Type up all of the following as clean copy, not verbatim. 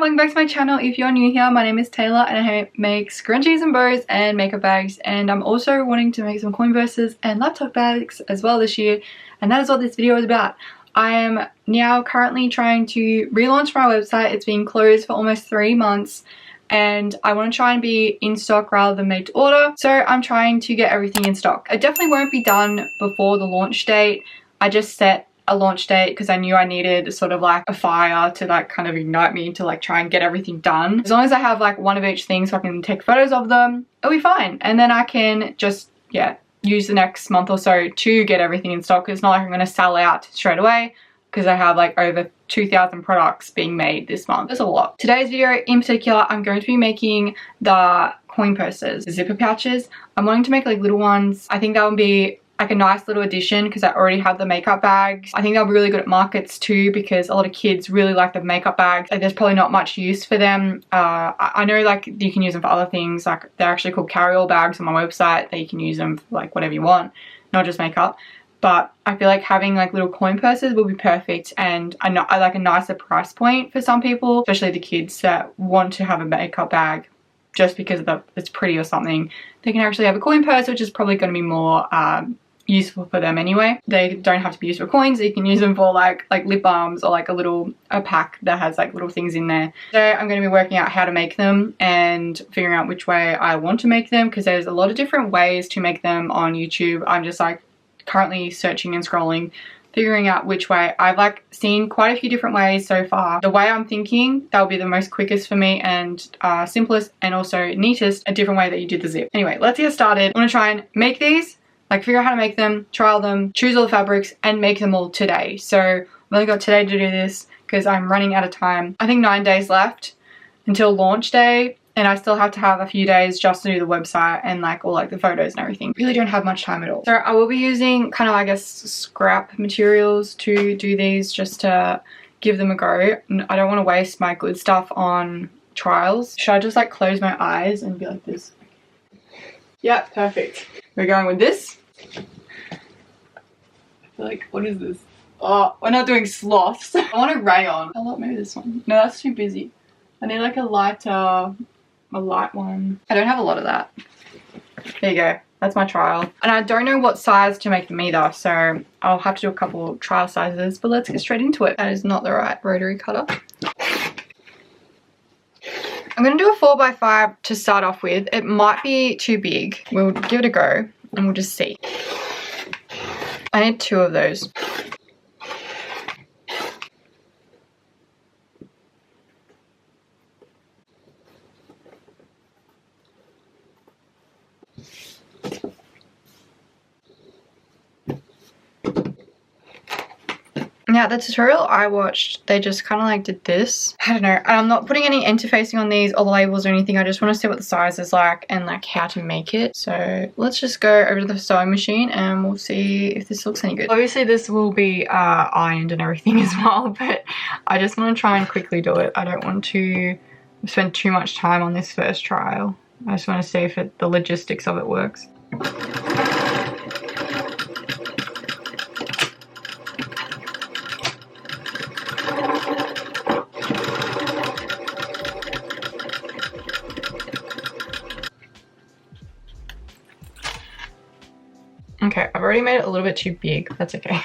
welcome back to my channel. If you're new here, my name is Taylor and I make scrunchies and bows and makeup bags, and I'm also wanting to make some coin purses and laptop bags as well this year, and that is what this video is about. I am now currently trying to relaunch my website. It's been closed for almost 3 months and I want to try and be in stock rather than made to order, so I'm trying to get everything in stock. It definitely won't be done before the launch date. I just set a launch date because I knew I needed sort of like a fire to like kind of ignite me to like try and get everything done. As long as I have like one of each thing so I can take photos of them, it'll be fine. And then I can just, yeah, use the next month or so to get everything in stock. It's not like I'm going to sell out straight away because I have like over 2,000 products being made this month. That's a lot. Today's video in particular, I'm going to be making the coin purses, the zipper pouches. I'm wanting to make like little ones. I think that would be like a nice little addition because I already have the makeup bags. I think they'll be really good at markets too because a lot of kids really like the makeup bags. Like, there's probably not much use for them. I know like you can use them for other things, like they're actually called carry-all bags on my website that you can use them for like whatever you want, not just makeup. But I feel like having like little coin purses will be perfect, and I like a nicer price point for some people, especially the kids that want to have a makeup bag just because it's pretty or something. They can actually have a coin purse, which is probably going to be more useful for them anyway. They don't have to be used for coins. You can use them for like lip balms or like a pack that has like little things in there. So I'm going to be working out how to make them and figuring out which way I want to make them because there's a lot of different ways to make them on YouTube. I'm just like currently searching and scrolling, figuring out which way. I've like seen quite a few different ways so far. The way I'm thinking that will be the most quickest for me and simplest and also neatest, a different way that you did the zip. Anyway, let's get started. I'm going to try and make these, like figure out how to make them, trial them, choose all the fabrics and make them all today. So I've only got today to do this because I'm running out of time. I think 9 days left until launch day, and I still have to have a few days just to do the website and like all like the photos and everything. Really don't have much time at all. So I will be using kind of, I guess, scrap materials to do these just to give them a go. I don't want to waste my good stuff on trials. Should I just like close my eyes and be like this? Yeah, perfect. We're going with this. I feel like, what is this? Oh, we're not doing sloths. I want a rayon. Oh, look, maybe this one. No, that's too busy. I need like a light one. I don't have a lot of that. There you go. That's my trial. And I don't know what size to make them either, so I'll have to do a couple trial sizes, but let's get straight into it. That is not the right rotary cutter. I'm going to do a 4x5 to start off with. It might be too big. We'll give it a go and we'll just see. I need 2 of those. Now, the tutorial I watched, they just kind of like did this. I don't know. I'm not putting any interfacing on these or the labels or anything. I just want to see what the size is like and like how to make it. So let's just go over to the sewing machine and we'll see if this looks any good. Obviously, this will be ironed and everything as well, but I just want to try and quickly do it. I don't want to spend too much time on this first trial. I just want to see if the logistics of it works. Okay, I've already made it a little bit too big. That's okay.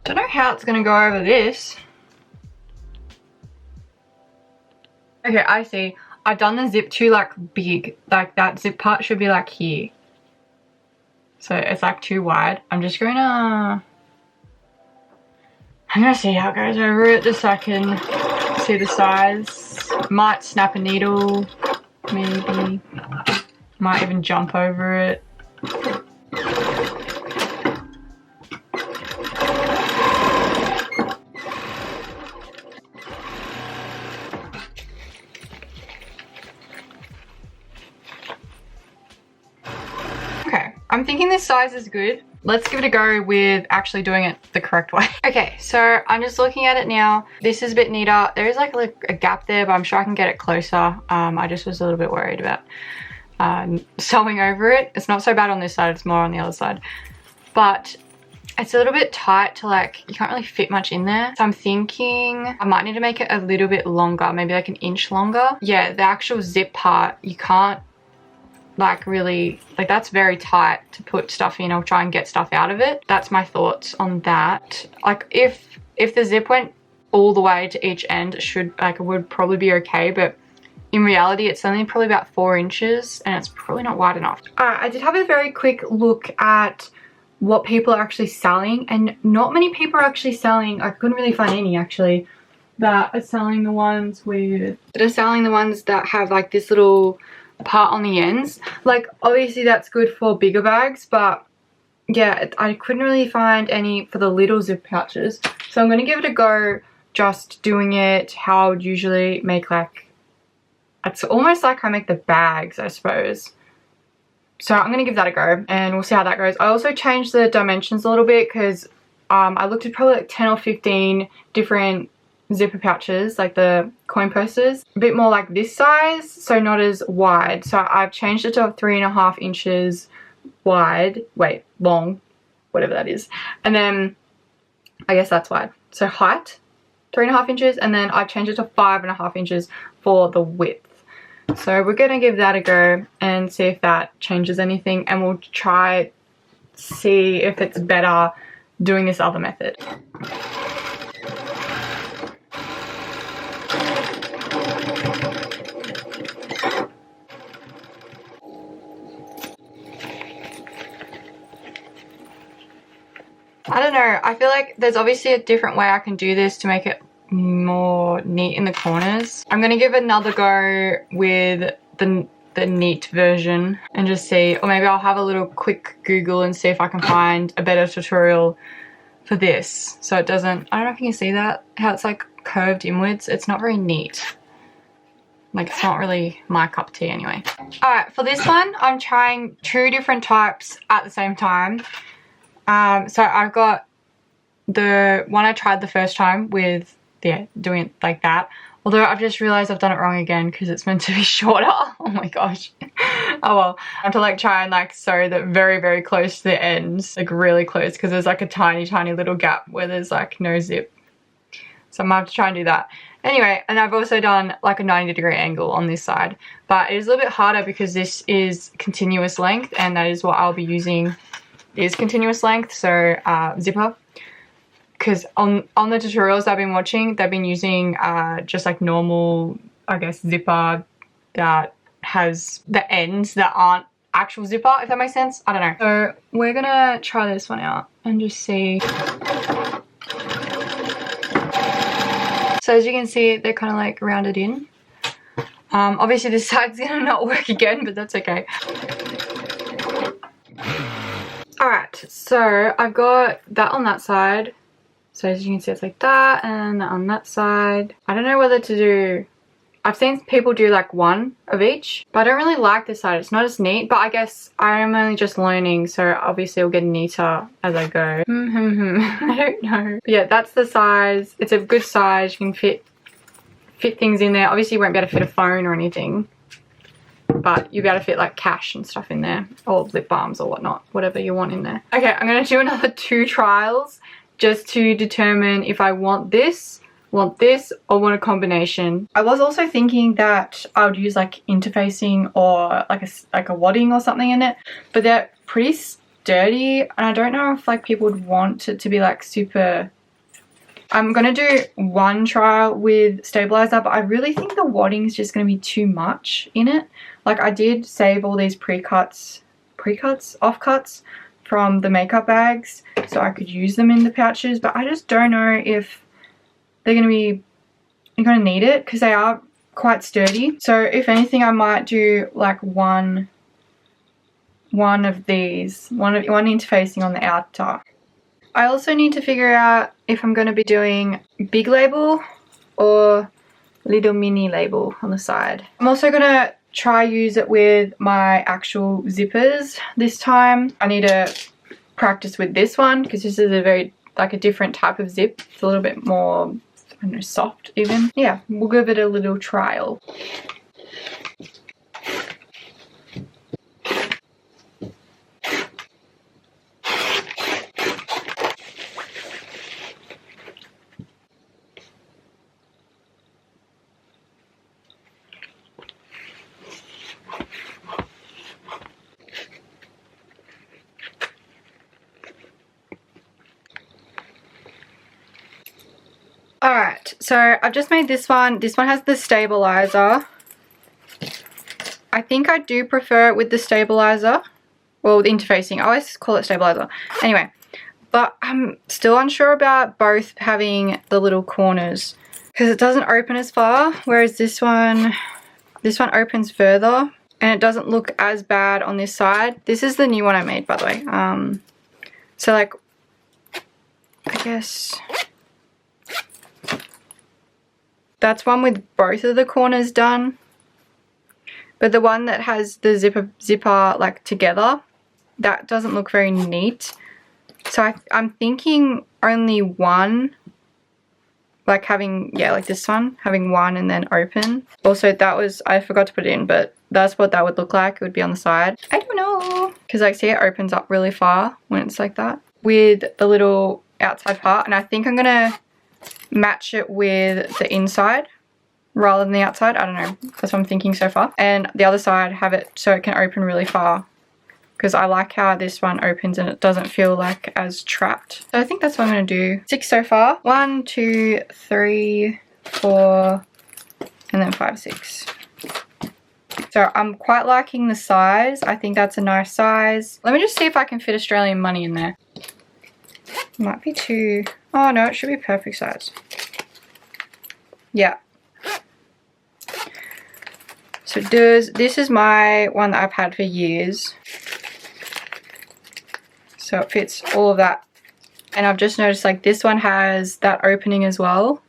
Don't know how it's gonna go over this. Okay, I see. I've done the zip too like big. Like that zip part should be like here. So it's like too wide. I'm gonna see how it goes over it just so I can see the size. Might snap a needle, maybe. Might even jump over it. I'm thinking this size is good. let's give it a go with actually doing it the correct way. Okay, so I'm just looking at it now. This is a bit neater. There is like a gap there, but I'm sure I can get it closer. I just was a little bit worried about sewing over it. It's not so bad on this side, it's more on the other side. But it's a little bit tight to like, you can't really fit much in there. So I'm thinking I might need to make it a little bit longer, maybe like an inch longer. Yeah, the actual zip part, you can't like really, like that's very tight to put stuff in or try and get stuff out of it. That's my thoughts on that. Like if the zip went all the way to each end, it would probably be okay, but in reality it's only probably about 4 inches and it's probably not wide enough. I did have a very quick look at what people are actually selling, and not many people are actually selling. I couldn't really find any actually that are selling the ones that have like this little part on the ends. Like obviously that's good for bigger bags, but yeah, I couldn't really find any for the little zip pouches. So I'm going to give it a go, just doing it how I would usually make, like it's almost like I make the bags, I suppose. So I'm going to give that a go and we'll see how that goes. I also changed the dimensions a little bit because I looked at probably like 10 or 15 different zipper pouches, like the coin purses, a bit more like this size, so not as wide. So I've changed it to 3.5 inches wide, long, whatever that is. And then I guess that's wide. So height, 3.5 inches, and then I've changed it to 5.5 inches for the width. So we're going to give that a go and see if that changes anything, and we'll try see if it's better doing this other method. I don't know, I feel like there's obviously a different way I can do this to make it more neat in the corners. I'm gonna give another go with the neat version and just see, or maybe I'll have a little quick Google and see if I can find a better tutorial for this, so it doesn't, I don't know if you can see that, how it's like curved inwards. It's not very neat, like it's not really my cup of tea anyway. Alright, for this one I'm trying 2 different types at the same time. So I've got the one I tried the first time with, yeah, doing it like that. Although I've just realized I've done it wrong again because it's meant to be shorter. Oh my gosh. Oh well. I have to like try and like sew that very, very close to the ends, like really close, because there's like a tiny, tiny little gap where there's like no zip. So I'm gonna have to try and do that. Anyway, and I've also done like a 90-degree angle on this side, but it is a little bit harder because this is continuous length, and that is what I'll be using, is continuous length, so zipper. Because on the tutorials I've been watching, they've been using just like normal, I guess, zipper that has the ends that aren't actual zipper, if that makes sense. I don't know. So we're gonna try this one out and just see. So as you can see, they're kind of like rounded in. Obviously this side's gonna not work again, but that's okay. Alright, so I've got that on that side. So as you can see, it's like that, and on that side. I don't know whether to do, I've seen people do like one of each, but I don't really like this side. It's not as neat, but I guess I'm only just learning, so obviously it'll get neater as I go. I don't know. But yeah, that's the size. It's a good size. You can fit things in there. Obviously you won't be able to fit a phone or anything, but you'll be able to fit like cash and stuff in there, or lip balms or whatnot, whatever you want in there. Okay, I'm gonna do another 2 trials just to determine if I want this, or want a combination. I was also thinking that I would use like interfacing or like a wadding or something in it, but they're pretty sturdy, and I don't know if like people would want it to be like super. I'm gonna do 1 trial with stabilizer, but I really think the wadding is just gonna be too much in it. Like I did save all these offcuts from the makeup bags so I could use them in the pouches, but I just don't know if you're gonna need it because they are quite sturdy. So if anything, I might do like one of these, one interfacing on the outer. I also need to figure out if I'm going to be doing big label or little mini label on the side. I'm also going to try use it with my actual zippers this time. I need to practice with this one because this is a very like a different type of zip. It's a little bit more, I don't know, soft even. Yeah, we'll give it a little trial. Alright, so I've just made this one. This one has the stabilizer. I think I do prefer it with the stabilizer. Well, the interfacing. I always call it stabilizer. Anyway, but I'm still unsure about both having the little corners because it doesn't open as far, whereas this one opens further and it doesn't look as bad on this side. This is the new one I made, by the way. So like, I guess that's one with both of the corners done. But the one that has the zipper like together, that doesn't look very neat. So I'm thinking only one, like having, yeah, like this one, having one and then open. Also, that was, I forgot to put it in, but that's what that would look like. It would be on the side. I don't know. Because like, see, it opens up really far when it's like that. With the little outside part. And I think I'm going to match it with the inside rather than the outside. I don't know, that's what I'm thinking so far. And the other side, have it so it can open really far because I like how this one opens and it doesn't feel like as trapped. So I think that's what I'm going to do. 6 so far. 1, 2, 3, 4 and then 5, 6. So I'm quite liking the size. I think that's a nice size. Let me just see if I can fit Australian money in there. Might be too, oh no, it should be perfect size. Yeah. So this is my one that I've had for years. So it fits all of that. And I've just noticed like this one has that opening as well.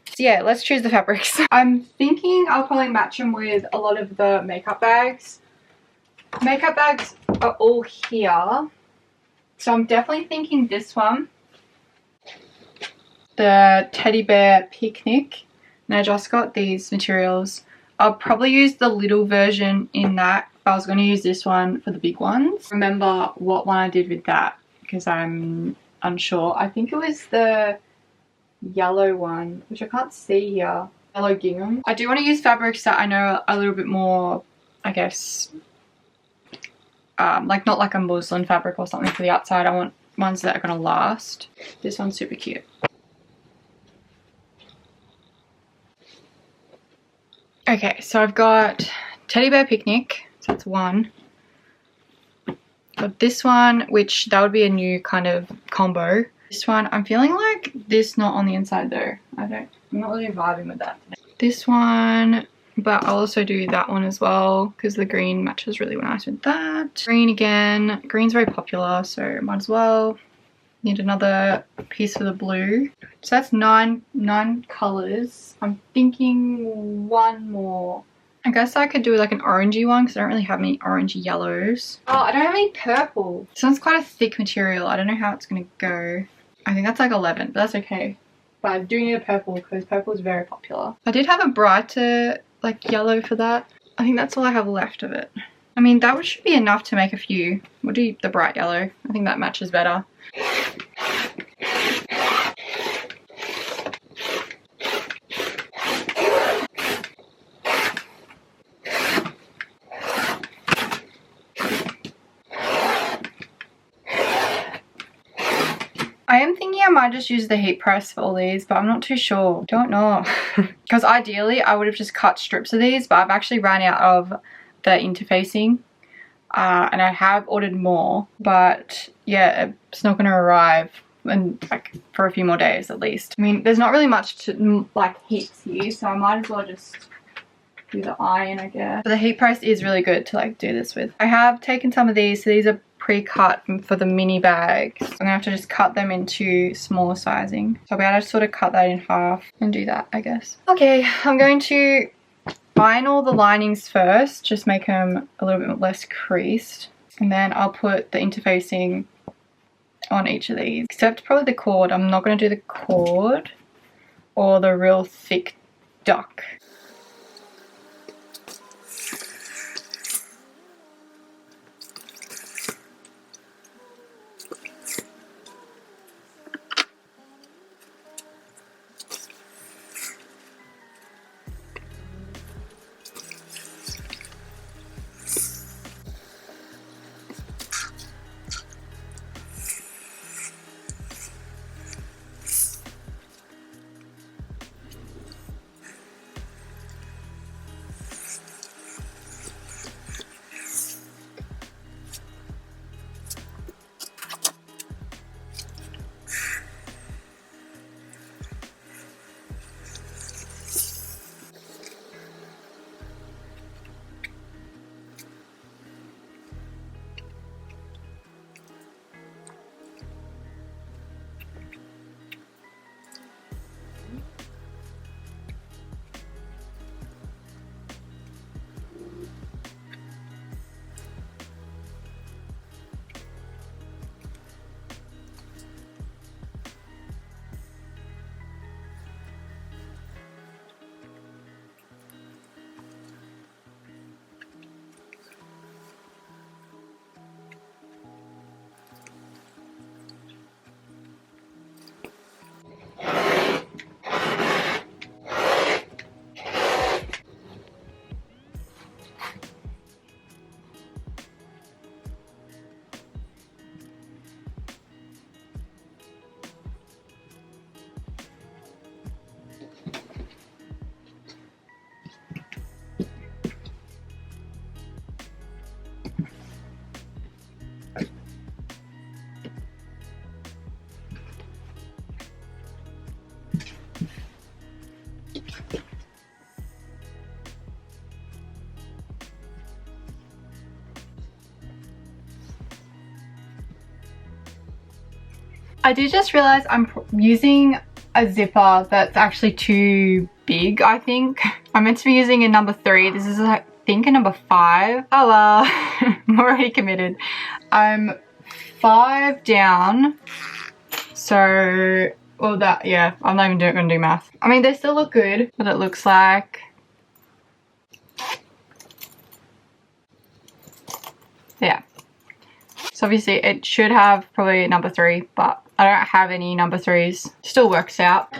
So yeah, let's choose the fabrics. I'm thinking I'll probably match them with a lot of the makeup bags. Makeup bags are all here. So I'm definitely thinking this one. The teddy bear picnic. And I just got these materials. I'll probably use the little version in that. I was going to use this one for the big ones. Remember what one I did with that because I'm unsure. I think it was the yellow one, which I can't see here. Yellow gingham. I do want to use fabrics that I know are a little bit more, I guess, like not like a muslin fabric or something for the outside. I want ones that are going to last. This one's super cute. Okay, so I've got teddy bear picnic, so that's one. Got this one, which that would be a new kind of combo. This one, I'm feeling like this not on the inside though. I'm not really vibing with that today. This one, but I'll also do that one as well because the green matches really nice with that. Green again, green's very popular, so might as well. Need another piece for the blue. So that's nine colors. I'm thinking one more. I guess I could do like an orangey one because I don't really have any orangey yellows. Oh, I don't have any purple. This one's quite a thick material. I don't know how it's gonna go. I think that's like 11, but that's okay. But I do need a purple because purple is very popular. I did have a brighter like yellow for that. I think that's all I have left of it. I mean, that should be enough to make a few. We'll do the bright yellow. I think that matches better. I am thinking I might just use the heat press for all these, but I'm not too sure. Don't know. Because ideally I would have just cut strips of these, but I've actually ran out of the interfacing. And I have ordered more, but yeah, it's not going to arrive in like for a few more days at least. I mean, there's not really much to like heats here, so I might as well just do the iron, I guess. But the heat press is really good to like do this with. I have taken some of these, so these are pre-cut for the mini bags. So I'm gonna have to just cut them into smaller sizing. So I'll be able to sort of cut that in half and do that, I guess. Okay, I'm going to iron all the linings first, just make them a little bit less creased. And then I'll put the interfacing on each of these, except probably the cord. I'm not going to do the cord or the real thick duck. I did just realize I'm using a zipper that's actually too big, I think. I'm meant to be using a number 3. This is, I think, a number 5. Hello. I'm already committed. I'm 5 down. So, well, that, yeah, I'm not even gonna do math. I mean, they still look good, but it looks like, yeah. So obviously it should have probably a number 3, but I don't have any number 3s. Still works out.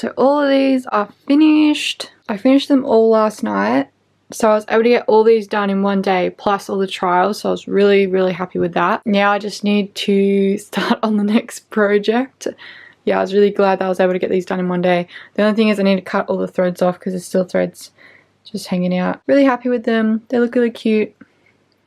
So all of these are finished. I finished them all last night. So I was able to get all these done in one day, plus all the trials. So I was really, really happy with that. Now I just need to start on the next project. Yeah, I was really glad that I was able to get these done in one day. The only thing is I need to cut all the threads off because there's still threads just hanging out. Really happy with them. They look really cute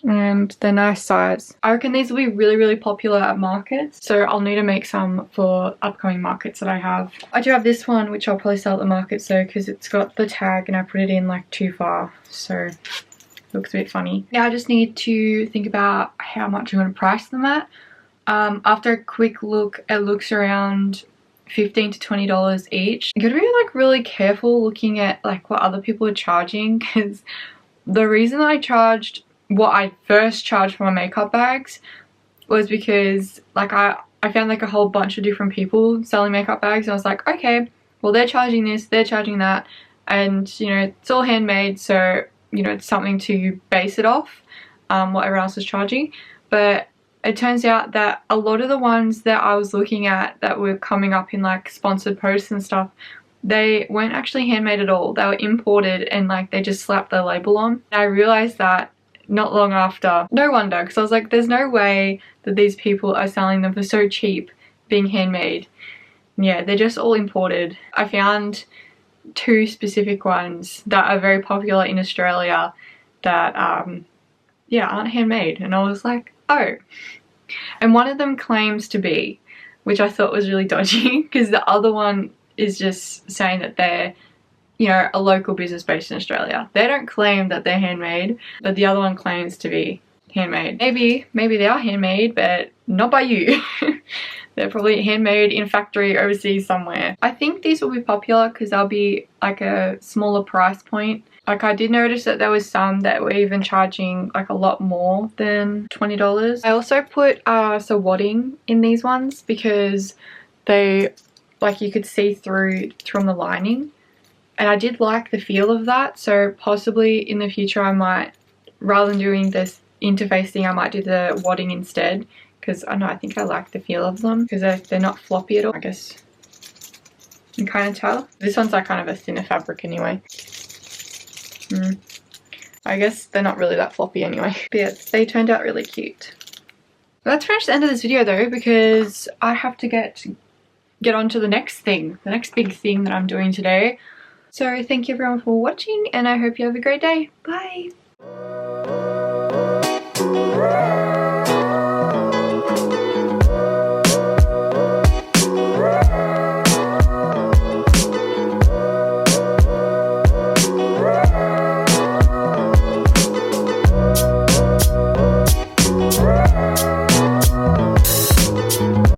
and they're nice size. I reckon these will be really, really popular at markets. So I'll need to make some for upcoming markets that I have. I do have this one, which I'll probably sell at the market though, because it's got the tag and I put it in like too far. So it looks a bit funny. Now I just need to think about how much I'm going to price them at. After a quick look, it looks around $15 to $20 each. You gotta be like really careful looking at like what other people are charging, because the reason I charged what I first charged for my makeup bags was because like I found like a whole bunch of different people selling makeup bags and I was like, okay, well they're charging this, they're charging that, and you know it's all handmade, so you know it's something to base it off, what everyone else is charging. But it turns out that a lot of the ones that I was looking at that were coming up in like sponsored posts and stuff, they weren't actually handmade at all. They were imported and like they just slapped their label on. And I realized that not long after. No wonder, because I was like, there's no way that these people are selling them for so cheap being handmade. Yeah, they're just all imported. I found two specific ones that are very popular in Australia that yeah, aren't handmade, and I was like, oh. And one of them claims to be, which I thought was really dodgy, because the other one is just saying that they're, you know, a local business based in Australia. They don't claim that they're handmade, but the other one claims to be handmade. Maybe they are handmade, but not by you. They're probably handmade in a factory overseas somewhere. I think these will be popular because they'll be like a smaller price point. Like I did notice that there was some that were even charging like a lot more than $20. I also put some wadding in these ones because they, like you could see through from the lining. And I did like the feel of that, so possibly in the future I might, rather than doing this interface thing, I might do the wadding instead, because I know I think I like the feel of them because they're not floppy at all. I guess you can kind of tell. This one's like kind of a thinner fabric anyway. I guess they're not really that floppy anyway. But yeah, they turned out really cute. That's pretty much the end of this video though, because I have to get on to the next thing, the next big thing that I'm doing today. So thank you everyone for watching and I hope you have a great day. Bye!